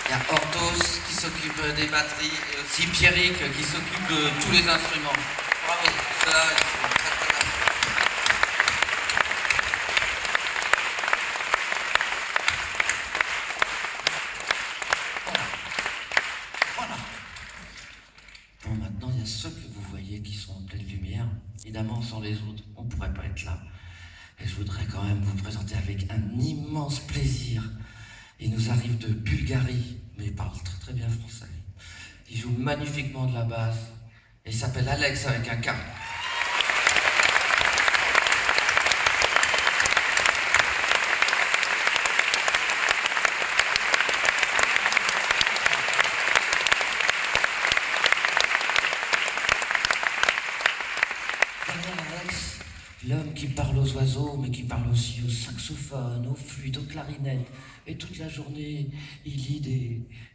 Il y a Orthos qui s'occupe des batteries et aussi Pierrick qui s'occupe de tous les instruments. Bravo, ceux-là, ils sont très très bien. Voilà. Voilà. Bon, maintenant, il y a ceux que vous voyez qui sont en pleine lumière. Évidemment, sans les autres, on ne pourrait pas être là. Et je voudrais quand même vous présenter avec un immense plaisir. Il nous arrive de Bulgarie, mais il parle très très bien français. Il joue magnifiquement de la basse et il s'appelle Alex avec un K. Derrière Alex, l'homme qui parle aux oiseaux, mais qui parle aussi au saxophone, aux flûtes, aux clarinettes. Et toute la journée, il lit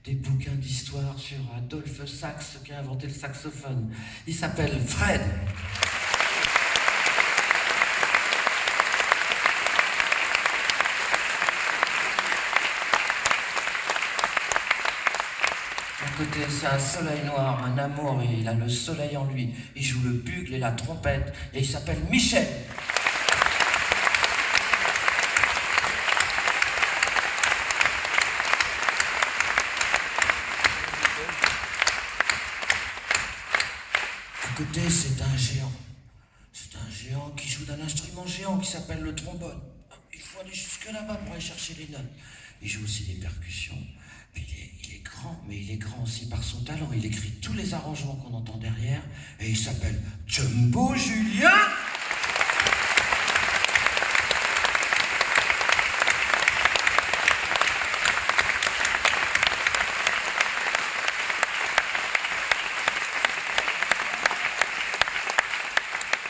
des bouquins d'histoire sur Adolphe Sax, qui a inventé le saxophone. Il s'appelle Fred. D'un côté, c'est un soleil noir, un amour, et il a le soleil en lui. Il joue le bugle et la trompette, et il s'appelle Michel. À côté, c'est un géant. C'est un géant qui joue d'un instrument géant qui s'appelle le trombone. Il faut aller jusque là-bas pour aller chercher les notes. Il joue aussi des percussions. Puis il est grand, mais il est grand aussi par son talent. Il écrit tous les arrangements qu'on entend derrière. Et il s'appelle Jumbo Julien.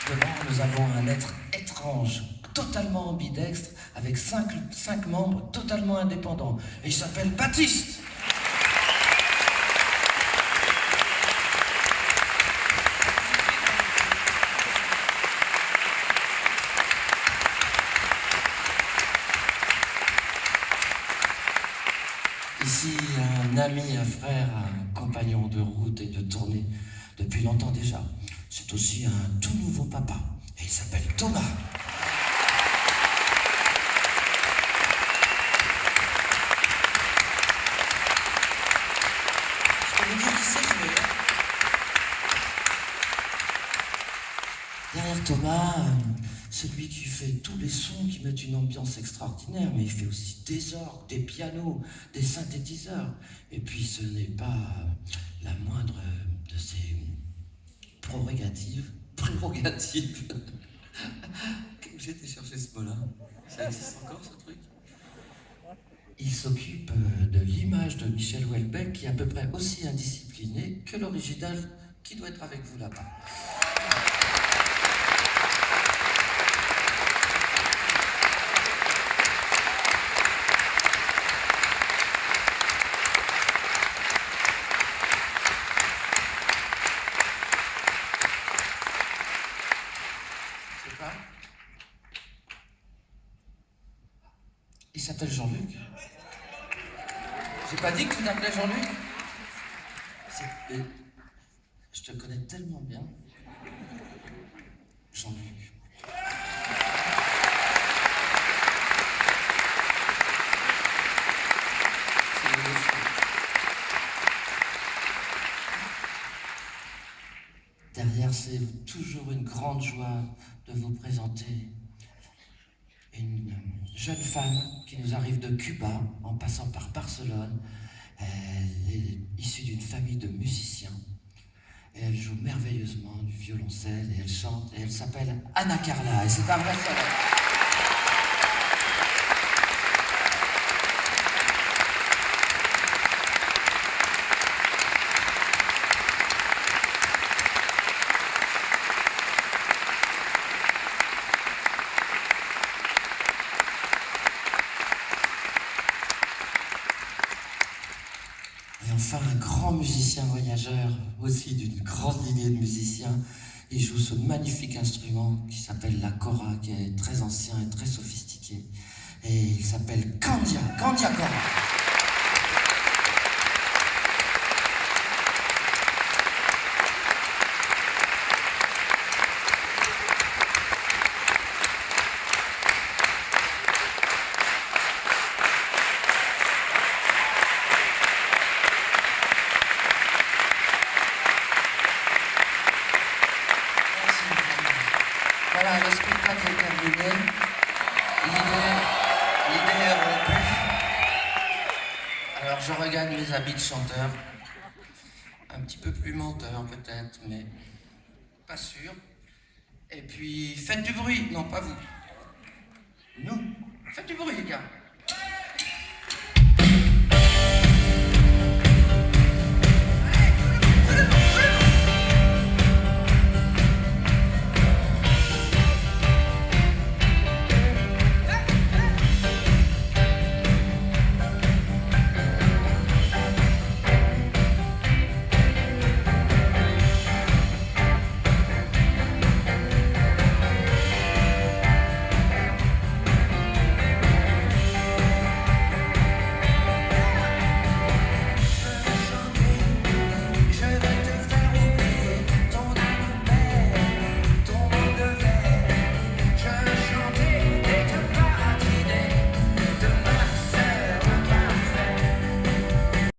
Devant, nous avons un être étrange, totalement ambidextre, avec cinq membres totalement indépendants. Et il s'appelle Baptiste. Ici, un ami, un frère, un compagnon de route et de tournée depuis longtemps déjà. C'est aussi un tout nouveau papa. Et il s'appelle Thomas. Je peux vous dire qui c'est, je veux. Derrière Thomas, celui qui fait tous les sons qui mettent une ambiance extraordinaire, mais il fait aussi des orgues, des pianos, des synthétiseurs. Et puis ce n'est pas la moindre de ses prérogatives. J'ai été chercher ce mot-là. Ça existe encore ce truc? Il s'occupe de l'image de Michel Houellebecq, qui est à peu près aussi indiscipliné que l'original qui doit être avec vous là-bas. Il s'appelle Jean-Luc. J'ai pas dit que tu t'appelais Jean-Luc? Je te connais tellement bien. Jean-Luc. Derrière, c'est toujours une grande joie de vous présenter une jeune femme qui nous arrive de Cuba en passant par Barcelone. Elle est issue d'une famille de musiciens et elle joue merveilleusement du violoncelle et elle chante et elle s'appelle Anna Carla et c'est un vrai talent. Enfin, un grand musicien voyageur, aussi d'une grande lignée de musiciens. Il joue ce magnifique instrument qui s'appelle la kora, qui est très ancien et très sophistiqué. Et il s'appelle Candia Kora. Alors je regarde mes habits de chanteur. Un petit peu plus menteur peut-être, mais pas sûr. Et puis faites du bruit, non pas vous. Nous, faites du bruit les gars.